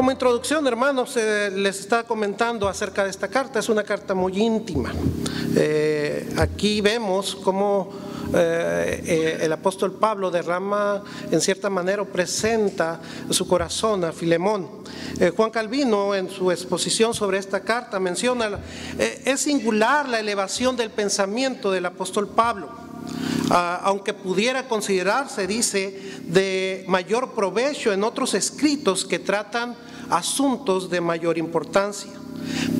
Como introducción, hermanos, les estaba comentando acerca de esta carta. Es una carta muy íntima. Aquí vemos cómo el apóstol Pablo derrama en cierta manera o presenta su corazón a Filemón. Juan Calvino, en su exposición sobre esta carta, menciona: es singular la elevación del pensamiento del apóstol Pablo, aunque pudiera considerarse, dice, de mayor provecho en otros escritos que tratan asuntos de mayor importancia.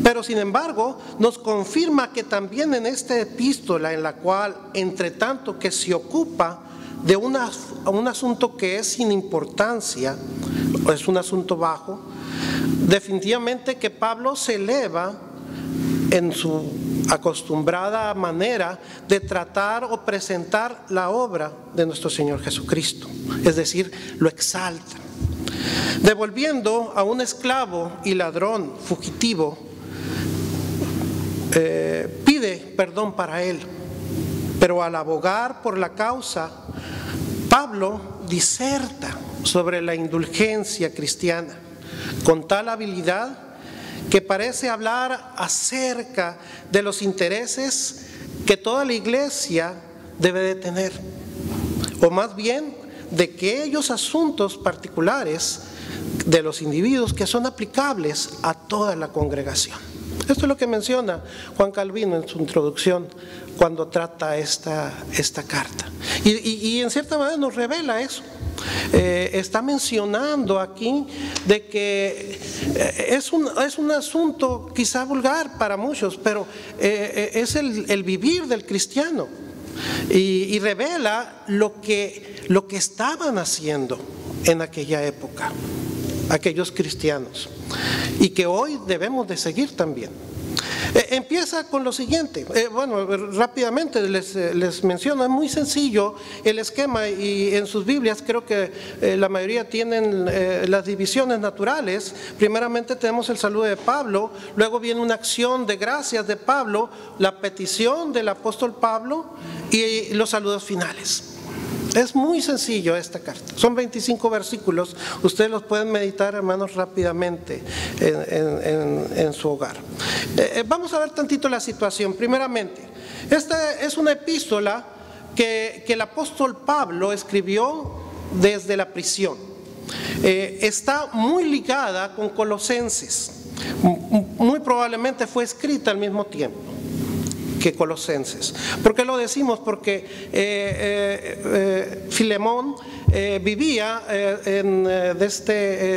Pero sin embargo nos confirma que también en esta epístola, en la cual entre tanto que se ocupa de un asunto que es sin importancia, es un asunto bajo, definitivamente que Pablo se eleva en su acostumbrada manera de tratar o presentar la obra de nuestro Señor Jesucristo, es decir, lo exalta. Devolviendo a un esclavo y ladrón fugitivo, pide perdón para él, pero al abogar por la causa, Pablo diserta sobre la indulgencia cristiana con tal habilidad que parece hablar acerca de los intereses que toda la iglesia debe de tener, o más bien de aquellos asuntos particulares de los individuos que son aplicables a toda la congregación. Esto es lo que menciona Juan Calvino en su introducción cuando trata esta carta. Y en cierta manera nos revela eso. Está mencionando aquí de que es un asunto quizá vulgar para muchos, pero es el vivir del cristiano, y revela lo que estaban haciendo en aquella época aquellos cristianos, y que hoy debemos de seguir también. Empieza con lo siguiente. Bueno, rápidamente les menciono, es muy sencillo el esquema, y en sus Biblias creo que la mayoría tienen las divisiones naturales. Primeramente tenemos el saludo de Pablo, luego viene una acción de gracias de Pablo, la petición del apóstol Pablo y los saludos finales. Es muy sencillo esta carta, son 25 versículos, ustedes los pueden meditar, hermanos, rápidamente en su hogar. Vamos a ver tantito la situación. Primeramente, esta es una epístola que el apóstol Pablo escribió desde la prisión. Está muy ligada con Colosenses, muy probablemente fue escrita al mismo tiempo que Colosenses. ¿Por qué lo decimos? Porque Filemón vivía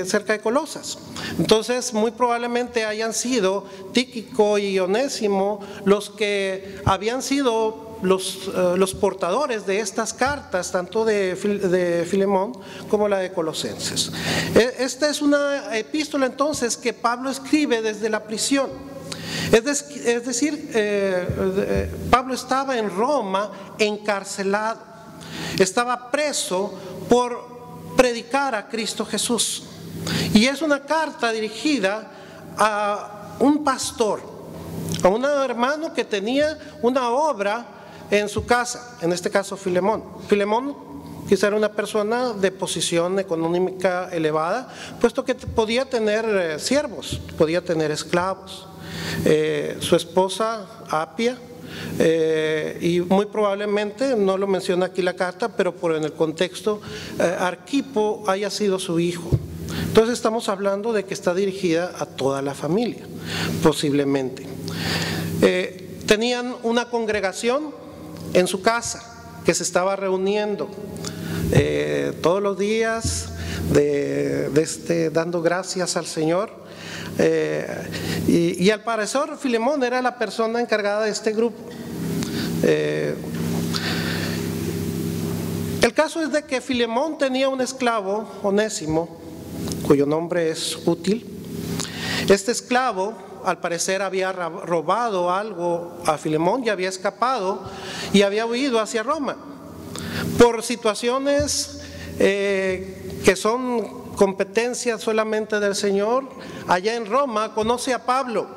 cerca de Colosas. Entonces muy probablemente hayan sido Tíquico y Onésimo los que habían sido los portadores de estas cartas, tanto de Filemón como la de Colosenses. Esta es una epístola entonces que Pablo escribe desde la prisión. Es decir, Pablo estaba en Roma encarcelado, estaba preso por predicar a Cristo Jesús, y es una carta dirigida a un pastor, a un hermano que tenía una obra en su casa, en este caso Filemón. Filemón quizá era una persona de posición económica elevada, puesto que podía tener siervos, podía tener esclavos. Su esposa Apia, y muy probablemente, no lo menciona aquí la carta, pero en el contexto, Arquipo haya sido su hijo. Entonces estamos hablando de que está dirigida a toda la familia, posiblemente. Tenían una congregación en su casa que se estaba reuniendo todos los días, dando gracias al Señor. Y al parecer Filemón era la persona encargada de este grupo. El caso es de que Filemón tenía un esclavo, Onésimo, cuyo nombre es útil. Este esclavo al parecer había robado algo a Filemón y había escapado y había huido hacia Roma. Por situaciones que son competencia solamente del Señor, allá en Roma conoce a Pablo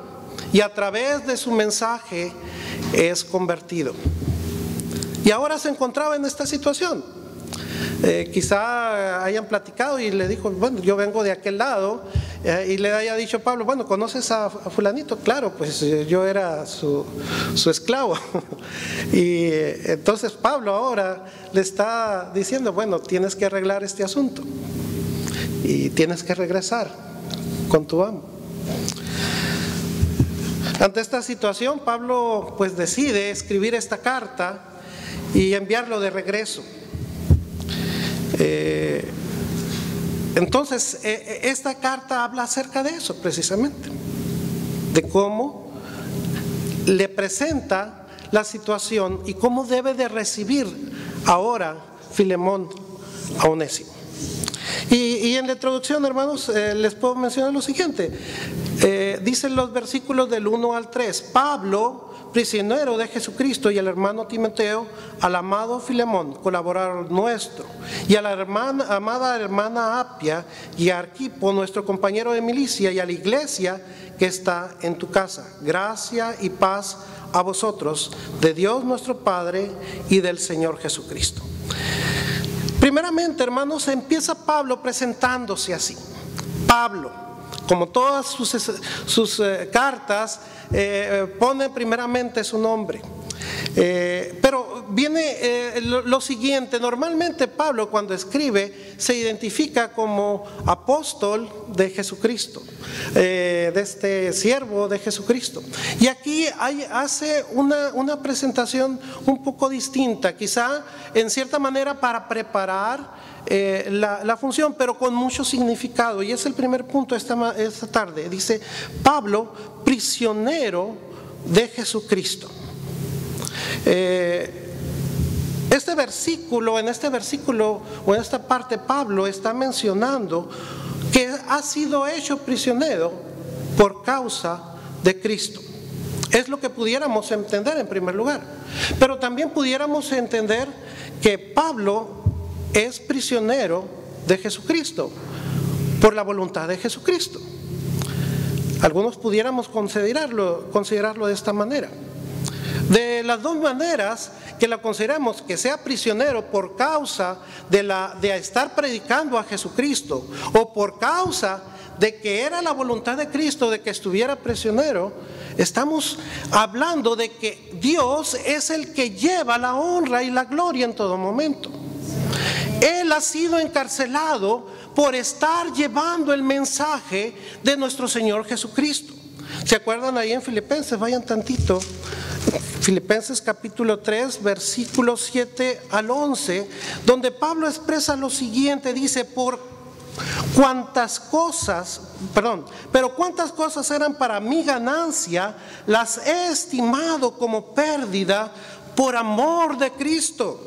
y a través de su mensaje es convertido. Y ahora se encontraba en esta situación. Quizá hayan platicado y le dijo, bueno, yo vengo de aquel lado, y le haya dicho Pablo, bueno, ¿conoces a fulanito? Claro, pues yo era su esclavo. Y entonces Pablo ahora le está diciendo, bueno, tienes que arreglar este asunto y tienes que regresar con tu amo. Ante esta situación, Pablo pues decide escribir esta carta y enviarlo de regreso. Entonces, esta carta habla acerca de eso precisamente, de cómo le presenta la situación y cómo debe de recibir ahora Filemón a Onésimo. Y en la introducción, hermanos, les puedo mencionar lo siguiente. Dicen los versículos del 1 al 3, Pablo, prisionero de Jesucristo, y el hermano Timoteo, al amado Filemón, colaborador nuestro, y a la amada hermana Apia y a Arquipo, nuestro compañero de milicia, y a la iglesia que está en tu casa. Gracia y paz a vosotros, de Dios nuestro Padre y del Señor Jesucristo. Primeramente, hermanos, empieza Pablo presentándose así. Pablo, como todas sus cartas, pone primeramente su nombre. Pero viene lo siguiente. Normalmente Pablo, cuando escribe, se identifica como apóstol de Jesucristo, de este siervo de Jesucristo. Y aquí hace una presentación un poco distinta, quizá en cierta manera para preparar la función, pero con mucho significado. Y es el primer punto esta tarde. Dice Pablo, prisionero de Jesucristo. En este versículo o en esta parte, Pablo está mencionando que ha sido hecho prisionero por causa de Cristo. Es lo que pudiéramos entender en primer lugar, pero también pudiéramos entender que Pablo es prisionero de Jesucristo por la voluntad de Jesucristo. Algunos pudiéramos considerarlo de esta manera. De las dos maneras que la consideramos, que sea prisionero por causa de estar predicando a Jesucristo, o por causa de que era la voluntad de Cristo de que estuviera prisionero, estamos hablando de que Dios es el que lleva la honra y la gloria en todo momento. Él ha sido encarcelado por estar llevando el mensaje de nuestro Señor Jesucristo. ¿Se acuerdan ahí en Filipenses? Vayan tantito. Filipenses capítulo 3, versículos 7 al 11, donde Pablo expresa lo siguiente, dice, pero cuántas cosas eran para mi ganancia, las he estimado como pérdida por amor de Cristo.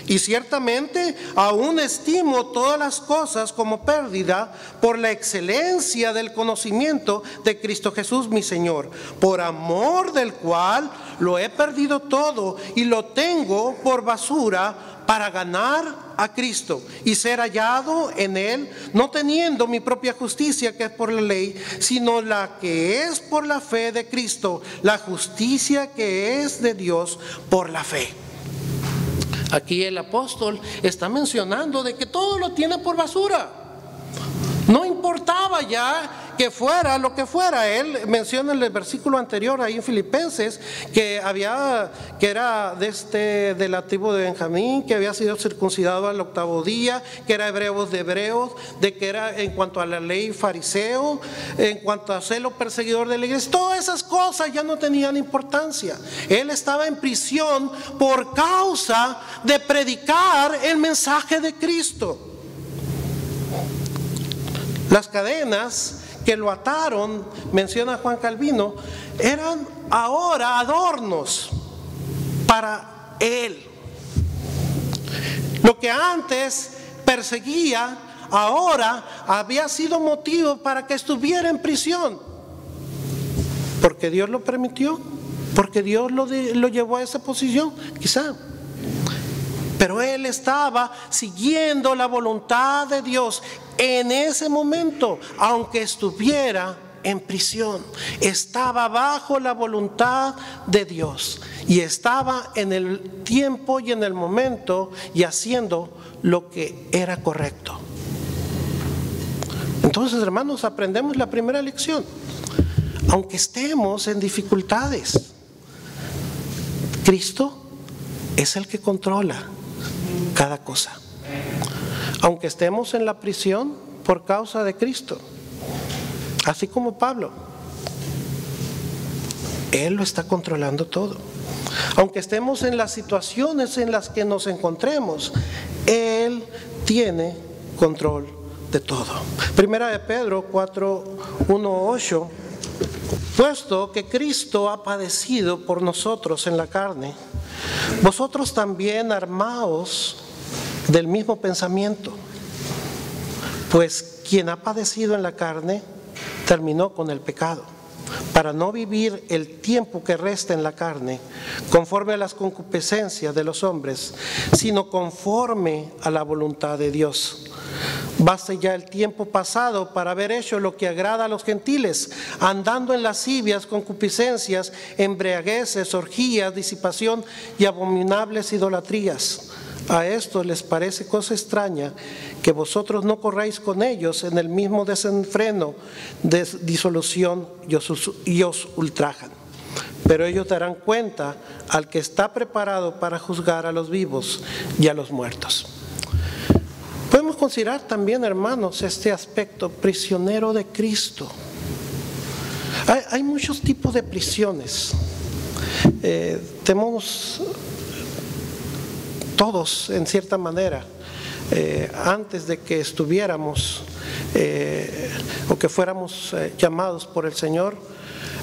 Y ciertamente aún estimo todas las cosas como pérdida por la excelencia del conocimiento de Cristo Jesús mi Señor, por amor del cual lo he perdido todo y lo tengo por basura para ganar a Cristo y ser hallado en Él, no teniendo mi propia justicia que es por la ley, sino la que es por la fe de Cristo, la justicia que es de Dios por la fe. Aquí el apóstol está mencionando de que todo lo tiene por basura. No importaba ya que fuera lo que fuera. Él menciona en el versículo anterior ahí en Filipenses que era de la tribu de Benjamín, que había sido circuncidado al 8º día, que era hebreo de hebreos, de que era en cuanto a la ley fariseo, en cuanto a celo perseguidor de la iglesia. Todas esas cosas ya no tenían importancia. Él estaba en prisión por causa de predicar el mensaje de Cristo. Las cadenas que lo ataron, menciona Juan Calvino, eran ahora adornos para él. Lo que antes perseguía, ahora había sido motivo para que estuviera en prisión. Porque Dios lo permitió, porque Dios lo llevó a esa posición, quizá. Pero él estaba siguiendo la voluntad de Dios en ese momento, aunque estuviera en prisión. Estaba bajo la voluntad de Dios. y estaba en el tiempo y en el momento y haciendo lo que era correcto. Entonces, hermanos, aprendemos la primera lección. Aunque estemos en dificultades, Cristo es el que controla cada cosa. Aunque estemos en la prisión por causa de Cristo, así como Pablo, Él lo está controlando todo. Aunque estemos en las situaciones en las que nos encontremos, Él tiene control de todo. Primera de Pedro 4:1-8: puesto que Cristo ha padecido por nosotros en la carne, vosotros también armaos del mismo pensamiento, pues quien ha padecido en la carne terminó con el pecado, para no vivir el tiempo que resta en la carne conforme a las concupiscencias de los hombres, sino conforme a la voluntad de Dios. Baste ya el tiempo pasado para haber hecho lo que agrada a los gentiles, andando en lascivias, concupiscencias, embriagueces, orgías, disipación y abominables idolatrías. A esto les parece cosa extraña que vosotros no corráis con ellos en el mismo desenfreno de disolución y os ultrajan. Pero ellos darán cuenta al que está preparado para juzgar a los vivos y a los muertos. Podemos considerar también, hermanos, este aspecto prisionero de Cristo. Hay muchos tipos de prisiones. Tenemos todos, en cierta manera, antes de que estuviéramos o que fuéramos llamados por el Señor,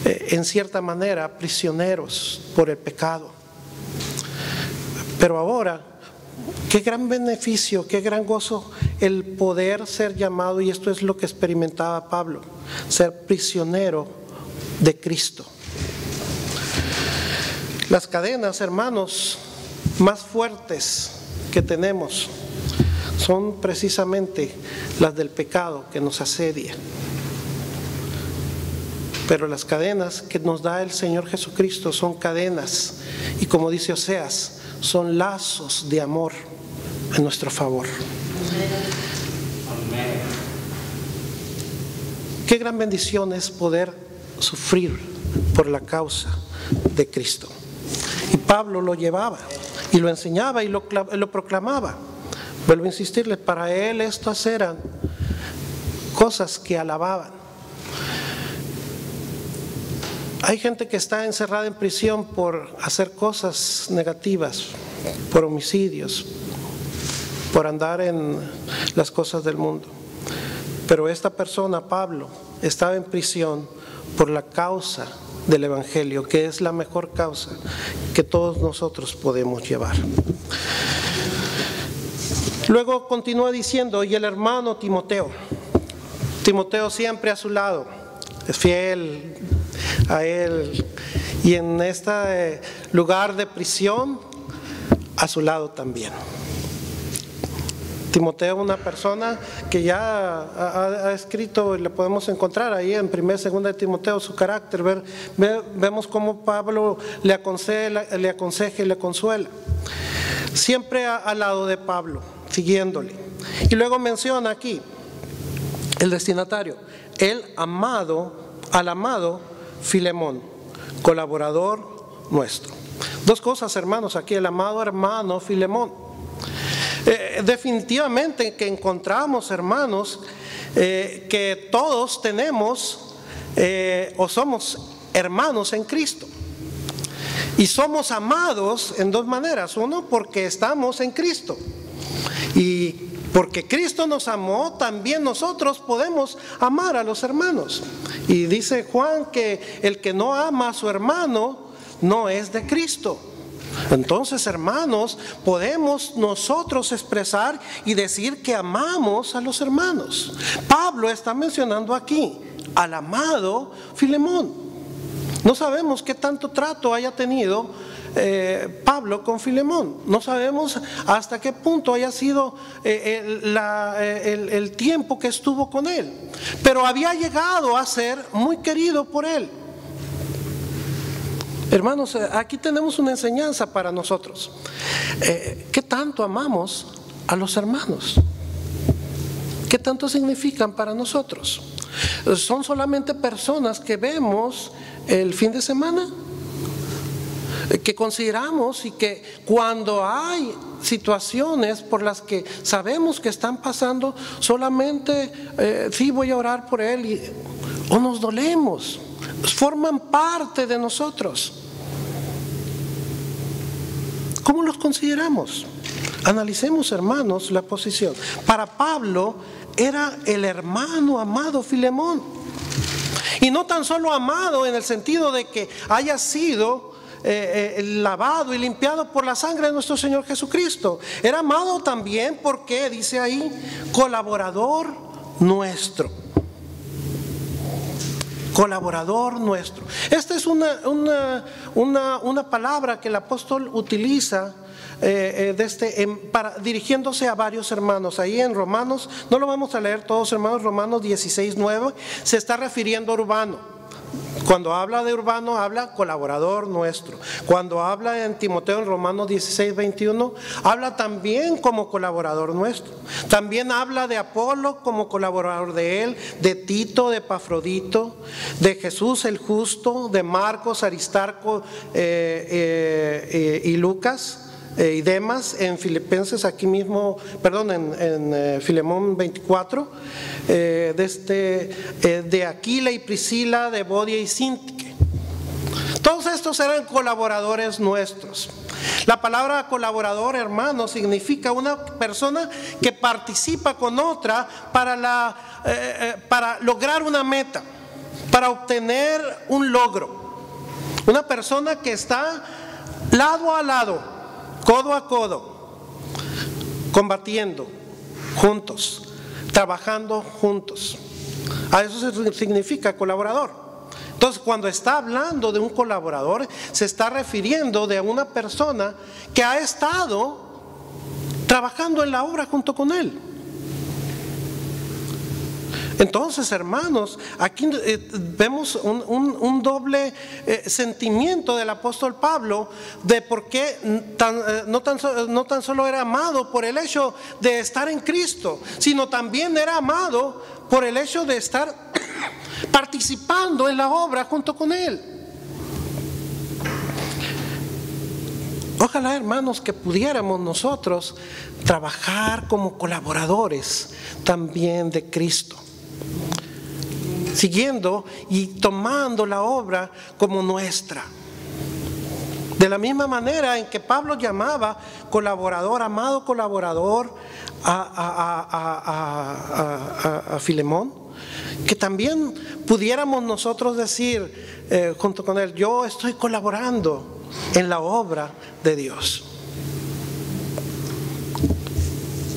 en cierta manera prisioneros por el pecado. Pero ahora, qué gran beneficio, qué gran gozo el poder ser llamado, y esto es lo que experimentaba Pablo, ser prisionero de Cristo. Las cadenas, hermanos, más fuertes que tenemos son precisamente las del pecado que nos asedia. Pero las cadenas que nos da el Señor Jesucristo son cadenas, y como dice Oseas, son lazos de amor en nuestro favor. Qué gran bendición es poder sufrir por la causa de Cristo. Y Pablo lo llevaba y lo enseñaba y lo proclamaba. Vuelvo a insistirle, para él estas eran cosas que alababan. Hay gente que está encerrada en prisión por hacer cosas negativas, por homicidios, por andar en las cosas del mundo. Pero esta persona, Pablo, estaba en prisión por la causa del Evangelio, que es la mejor causa que todos nosotros podemos llevar. Luego continúa diciendo, y el hermano Timoteo siempre a su lado, es fiel a él, y en este lugar de prisión a su lado también. Timoteo, una persona que ya ha escrito, y le podemos encontrar ahí en 1 y 2 de Timoteo su carácter. Vemos cómo Pablo le aconseja y le consuela. Siempre al lado de Pablo, siguiéndole. Y luego menciona aquí el destinatario, al amado Filemón, colaborador nuestro. Dos cosas, hermanos, aquí el amado hermano Filemón. Definitivamente que encontramos, hermanos, que todos tenemos o somos hermanos en Cristo. Y somos amados en dos maneras. Uno, porque estamos en Cristo. Y porque Cristo nos amó, también nosotros podemos amar a los hermanos. Y dice Juan que el que no ama a su hermano no es de Cristo. Entonces, hermanos, podemos nosotros expresar y decir que amamos a los hermanos. Pablo está mencionando aquí al amado Filemón. No sabemos qué tanto trato haya tenido Pablo con Filemón. No sabemos hasta qué punto haya sido el tiempo que estuvo con él, pero había llegado a ser muy querido por él. Hermanos, aquí tenemos una enseñanza para nosotros. ¿Qué tanto amamos a los hermanos? ¿Qué tanto significan para nosotros? ¿Son solamente personas que vemos el fin de semana? Que consideramos y que cuando hay situaciones por las que sabemos que están pasando, solamente sí voy a orar por él, o nos dolemos, forman parte de nosotros. ¿Cómo los consideramos? Analicemos, hermanos, la posición. Para Pablo era el hermano amado Filemón, y no tan solo amado en el sentido de que haya sido lavado y limpiado por la sangre de nuestro Señor Jesucristo. Era amado también porque, dice ahí, colaborador nuestro. Colaborador nuestro. Esta es una palabra que el apóstol utiliza dirigiéndose a varios hermanos. Ahí en Romanos, no lo vamos a leer todos, hermanos, Romanos 16:9, se está refiriendo a Urbano. Cuando habla de Urbano, habla colaborador nuestro. Cuando habla en Timoteo, en Romanos 16:21, habla también como colaborador nuestro. También habla de Apolo como colaborador de él, de Tito, de Epafrodito, de Jesús el justo, de Marcos, Aristarco y Lucas. Y Demas, en Filipenses, aquí mismo, perdón, en Filemón 24, de Aquila y Priscila, de Bodia y Síntique. Todos estos eran colaboradores nuestros. La palabra colaborador, hermano, significa una persona que participa con otra para lograr una meta, para obtener un logro. Una persona que está lado a lado, codo a codo, combatiendo juntos, trabajando juntos. A eso significa colaborador. Entonces, cuando está hablando de un colaborador, se está refiriendo de una persona que ha estado trabajando en la obra junto con él. Entonces, hermanos, aquí vemos un doble sentimiento del apóstol Pablo de por qué no tan solo era amado por el hecho de estar en Cristo, sino también era amado por el hecho de estar participando en la obra junto con él. Ojalá, hermanos, que pudiéramos nosotros trabajar como colaboradores también de Cristo, siguiendo y tomando la obra como nuestra. De la misma manera en que Pablo llamaba colaborador, amado colaborador a Filemón, que también pudiéramos nosotros decir junto con él: yo estoy colaborando en la obra de Dios.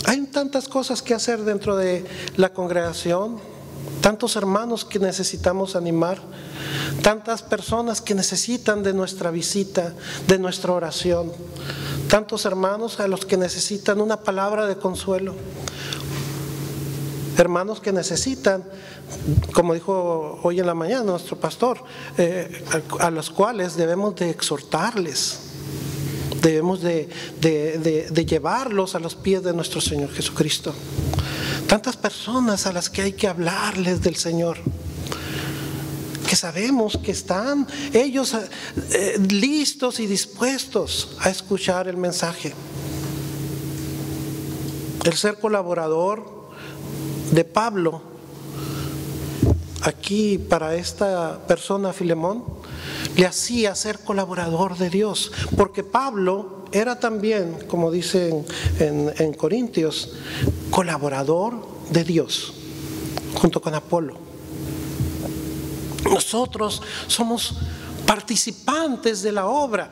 Hay tantas cosas que hacer dentro de la congregación, tantos hermanos que necesitamos animar, tantas personas que necesitan de nuestra visita, de nuestra oración, tantos hermanos a los que necesitan una palabra de consuelo, hermanos que necesitan, como dijo hoy en la mañana nuestro pastor, a los cuales debemos de exhortarles, debemos de llevarlos a los pies de nuestro Señor Jesucristo. Tantas personas a las que hay que hablarles del Señor, que sabemos que están ellos listos y dispuestos a escuchar el mensaje. El ser colaborador de Pablo aquí para esta persona Filemón le hacía ser colaborador de Dios, porque Pablo era también, como dicen en Corintios, colaborador de Dios junto con Apolo. Nosotros somos participantes de la obra,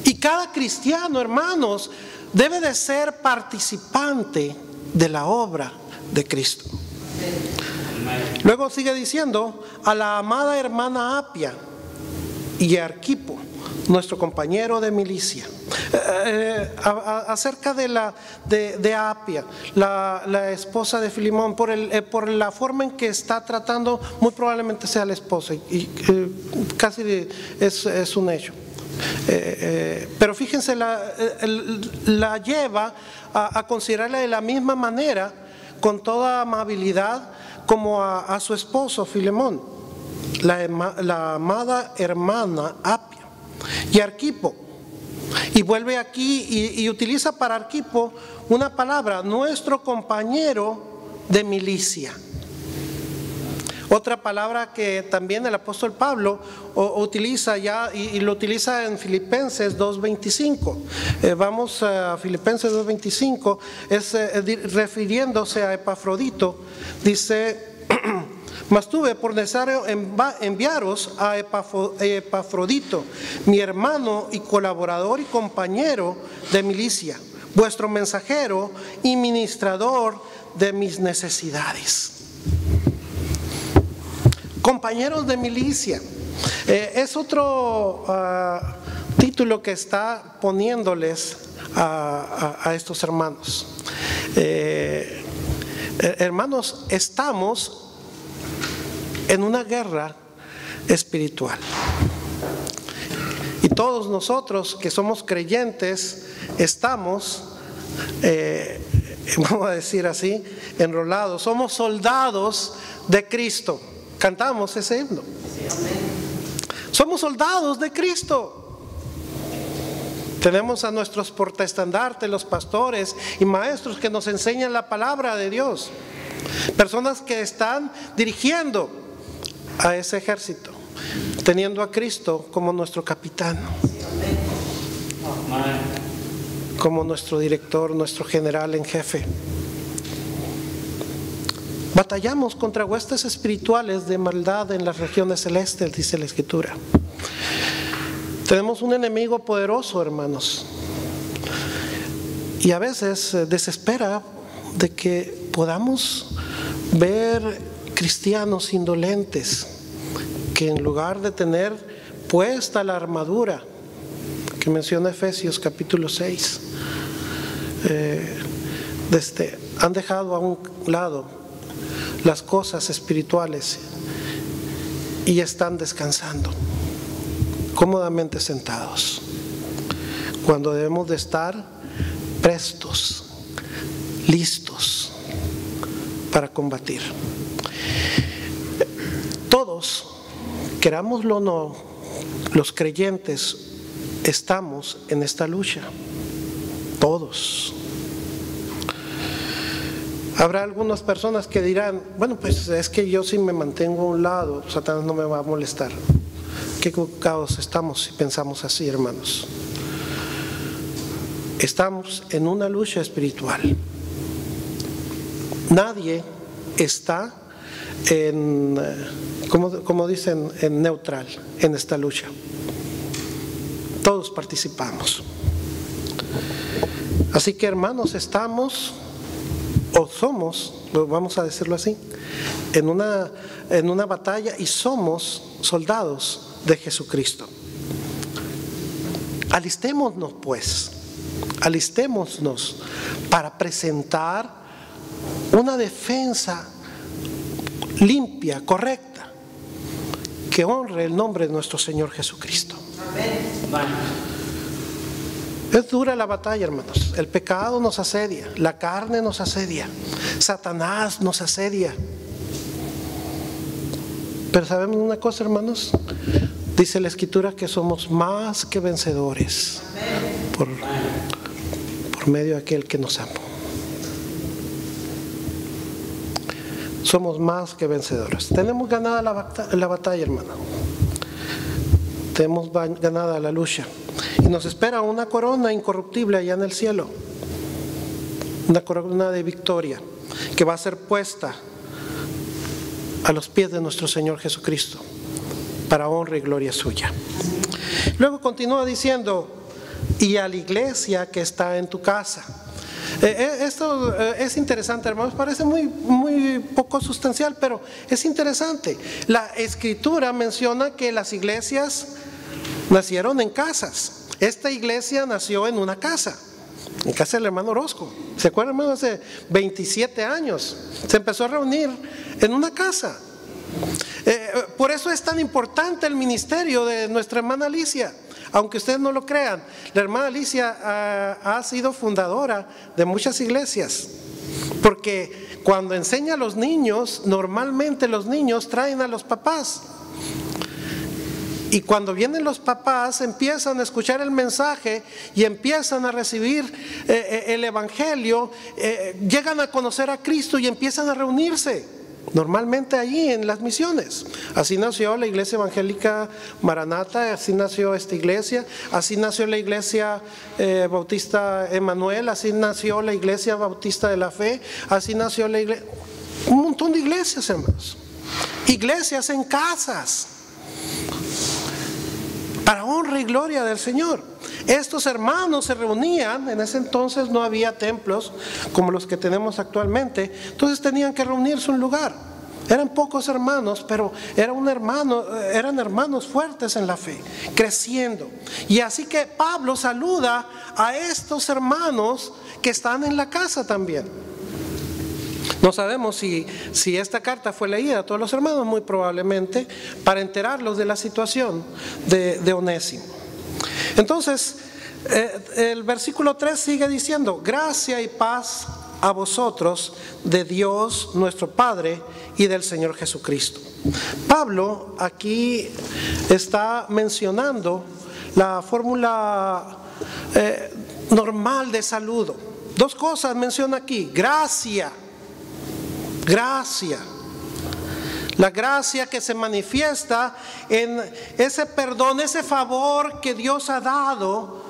y cada cristiano, hermanos, debe de ser participante de la obra de Cristo. Luego sigue diciendo: a la amada hermana Apia y a Arquipo, nuestro compañero de milicia. Acerca de Apia, la esposa de Filemón, por la forma en que está tratando, muy probablemente sea la esposa, y casi es un hecho. Pero fíjense, la lleva a considerarla de la misma manera, con toda amabilidad, como a su esposo Filemón, la amada hermana Apia. Y Arquipo, y vuelve aquí y utiliza para Arquipo una palabra, nuestro compañero de milicia. Otra palabra que también el apóstol Pablo utiliza ya, y lo utiliza en Filipenses 2:25. Vamos a Filipenses 2:25, refiriéndose a Epafrodito, dice: mas tuve por necesario enviaros a Epafrodito, mi hermano y colaborador y compañero de milicia, vuestro mensajero y ministrador de mis necesidades. Compañeros de milicia, es otro título que está poniéndoles a estos hermanos. Hermanos, estamos en una guerra espiritual, y todos nosotros que somos creyentes estamos, vamos a decir así, enrolados, somos soldados de Cristo. Cantamos ese himno. Somos soldados de Cristo. Tenemos a nuestros portaestandartes, los pastores y maestros que nos enseñan la palabra de Dios. Personas que están dirigiendo a ese ejército, teniendo a Cristo como nuestro capitán, como nuestro director, nuestro general en jefe. Batallamos contra huestes espirituales de maldad en las regiones celestes, dice la Escritura. Tenemos un enemigo poderoso, hermanos, y a veces desespera de que podamos ver cristianos indolentes que, en lugar de tener puesta la armadura que menciona Efesios capítulo 6, han dejado a un lado las cosas espirituales y están descansando cómodamente sentados, cuando debemos de estar prestos, listos para combatir. Todos, querámoslo o no, los creyentes estamos en esta lucha, todos. Habrá algunas personas que dirán: bueno, pues es que yo si me mantengo a un lado, Satanás no me va a molestar. Qué equivocados estamos si pensamos así, hermanos. Estamos en una lucha espiritual. Nadie está en, como dicen, en neutral en esta lucha. Todos participamos. Así que, hermanos, estamos, o somos, vamos a decirlo así, en una batalla, y somos soldados de Jesucristo. Alistémonos pues, alistémonos para presentar una defensa limpia, correcta, que honre el nombre de nuestro Señor Jesucristo. Amén. Es dura la batalla, hermanos. El pecado nos asedia, la carne nos asedia, Satanás nos asedia. Pero sabemos una cosa, hermanos, dice la Escritura que somos más que vencedores por medio de aquel que nos amó. Somos más que vencedores. Tenemos ganada la batalla, hermano. Tenemos ganada la lucha. Y nos espera una corona incorruptible allá en el cielo. Una corona de victoria que va a ser puesta a los pies de nuestro Señor Jesucristo, para honra y gloria suya. Luego continúa diciendo: y a la iglesia que está en tu casa. Esto es interesante, hermanos. Parece muy poco sustancial, pero es interesante. La Escritura menciona que las iglesias nacieron en casas. Esta iglesia nació en una casa, en casa del hermano Orozco. ¿Se acuerdan, hermano? Hace 27 años se empezó a reunir en una casa. Por eso es tan importante el ministerio de nuestra hermana Alicia. Aunque ustedes no lo crean, la hermana Alicia ha sido fundadora de muchas iglesias. Porque cuando enseña a los niños, normalmente los niños traen a los papás. Y cuando vienen los papás, empiezan a escuchar el mensaje y empiezan a recibir el evangelio, llegan a conocer a Cristo y empiezan a reunirse. Normalmente allí en las misiones. Así nació la iglesia evangélica Maranata, así nació esta iglesia, así nació la iglesia bautista Emanuel, así nació la iglesia bautista de la fe, así nació la iglesia, un montón de iglesias, hermanos. Iglesias en casas, para honra y gloria del Señor. Estos hermanos se reunían, en ese entonces no había templos como los que tenemos actualmente, entonces tenían que reunirse en un lugar. Eran pocos hermanos, pero eran hermanos fuertes en la fe, creciendo. Y así que Pablo saluda a estos hermanos que están en la casa también. No sabemos si esta carta fue leída a todos los hermanos, muy probablemente, para enterarlos de la situación de Onésimo. Entonces, el versículo 3 sigue diciendo: gracia y paz a vosotros de Dios nuestro Padre y del Señor Jesucristo. Pablo aquí está mencionando la fórmula normal de saludo. Dos cosas menciona aquí: gracia. Gracia. La gracia que se manifiesta en ese perdón, ese favor que Dios ha dado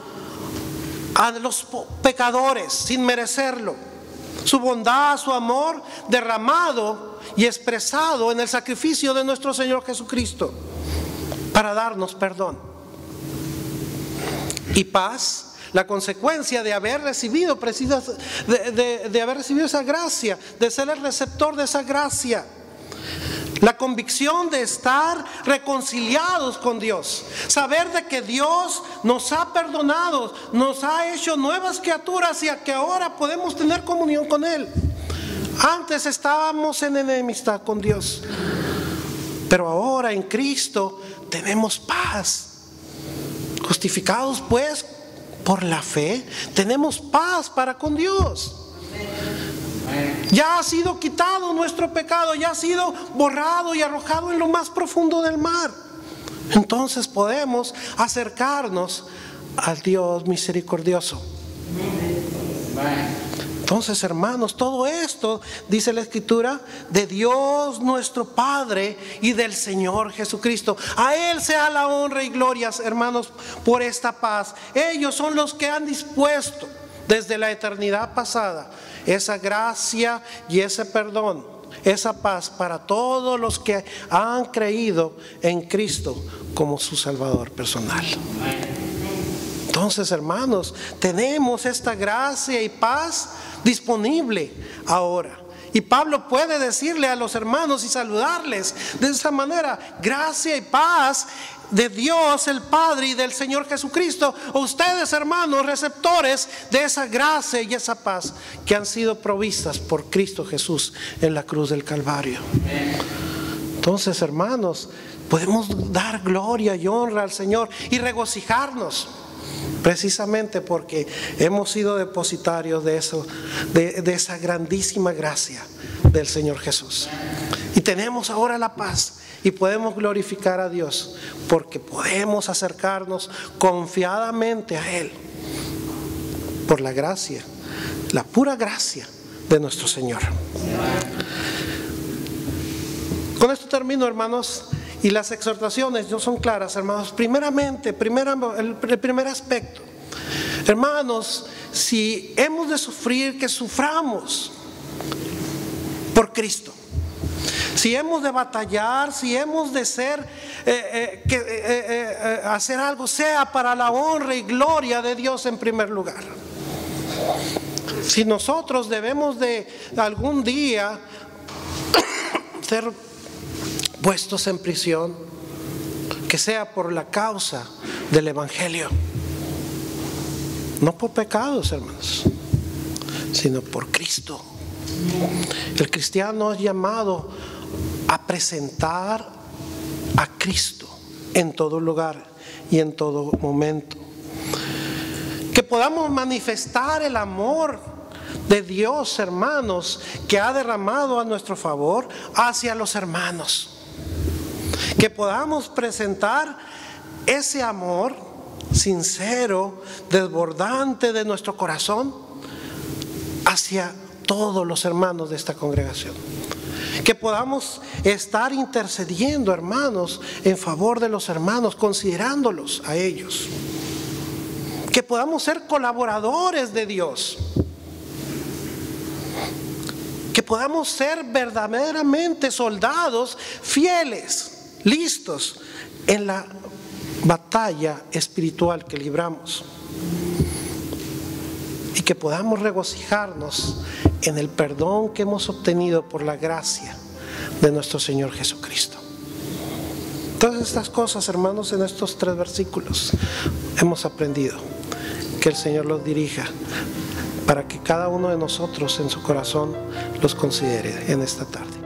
a los pecadores sin merecerlo. Su bondad, su amor derramado y expresado en el sacrificio de nuestro Señor Jesucristo para darnos perdón. Y paz, la consecuencia de haber recibido de haber recibido esa gracia, de ser el receptor de esa gracia. La convicción de estar reconciliados con Dios, saber de que Dios nos ha perdonado, nos ha hecho nuevas criaturas y a que ahora podemos tener comunión con Él. Antes estábamos en enemistad con Dios, pero ahora en Cristo tenemos paz. Justificados pues por la fe, tenemos paz para con Dios. Ya ha sido quitado nuestro pecado, ya ha sido borrado y arrojado en lo más profundo del mar. Entonces podemos acercarnos al Dios misericordioso. Entonces, hermanos, todo esto, dice la Escritura, de Dios nuestro Padre y del Señor Jesucristo. A Él sea la honra y gloria, hermanos, por esta paz. Ellos son los que han dispuesto desde la eternidad pasada esa gracia y ese perdón, esa paz para todos los que han creído en Cristo como su Salvador personal. Entonces, hermanos, tenemos esta gracia y paz disponible ahora. Y Pablo puede decirle a los hermanos y saludarles de esa manera: gracia y paz de Dios el Padre y del Señor Jesucristo. Ustedes, hermanos, receptores de esa gracia y esa paz que han sido provistas por Cristo Jesús en la cruz del Calvario. Entonces, hermanos, podemos dar gloria y honra al Señor y regocijarnos, precisamente porque hemos sido depositarios de eso, de esa grandísima gracia del Señor Jesús. Y tenemos ahora la paz y podemos glorificar a Dios porque podemos acercarnos confiadamente a Él por la gracia, la pura gracia de nuestro Señor. Con esto termino, hermanos. Y las exhortaciones no son claras, hermanos. Primeramente, el primer aspecto: hermanos, si hemos de sufrir, que suframos por Cristo. Si hemos de batallar, si hemos de hacer algo, sea para la honra y gloria de Dios en primer lugar. Si nosotros debemos de algún día ser puestos en prisión, que sea por la causa del Evangelio. No por pecados, hermanos, sino por Cristo. El cristiano es llamado a presentar a Cristo en todo lugar y en todo momento. Que podamos manifestar el amor de Dios, hermanos, que ha derramado a nuestro favor hacia los hermanos. Que podamos presentar ese amor sincero, desbordante de nuestro corazón hacia todos los hermanos de esta congregación. Que podamos estar intercediendo, hermanos, en favor de los hermanos, considerándolos a ellos. Que podamos ser colaboradores de Dios. Que podamos ser verdaderamente soldados fieles, listos en la batalla espiritual que libramos. Y que podamos regocijarnos en el perdón que hemos obtenido por la gracia de nuestro Señor Jesucristo. Todas estas cosas, hermanos, en estos 3 versículos hemos aprendido. Que el Señor los dirija para que cada uno de nosotros en su corazón los considere en esta tarde.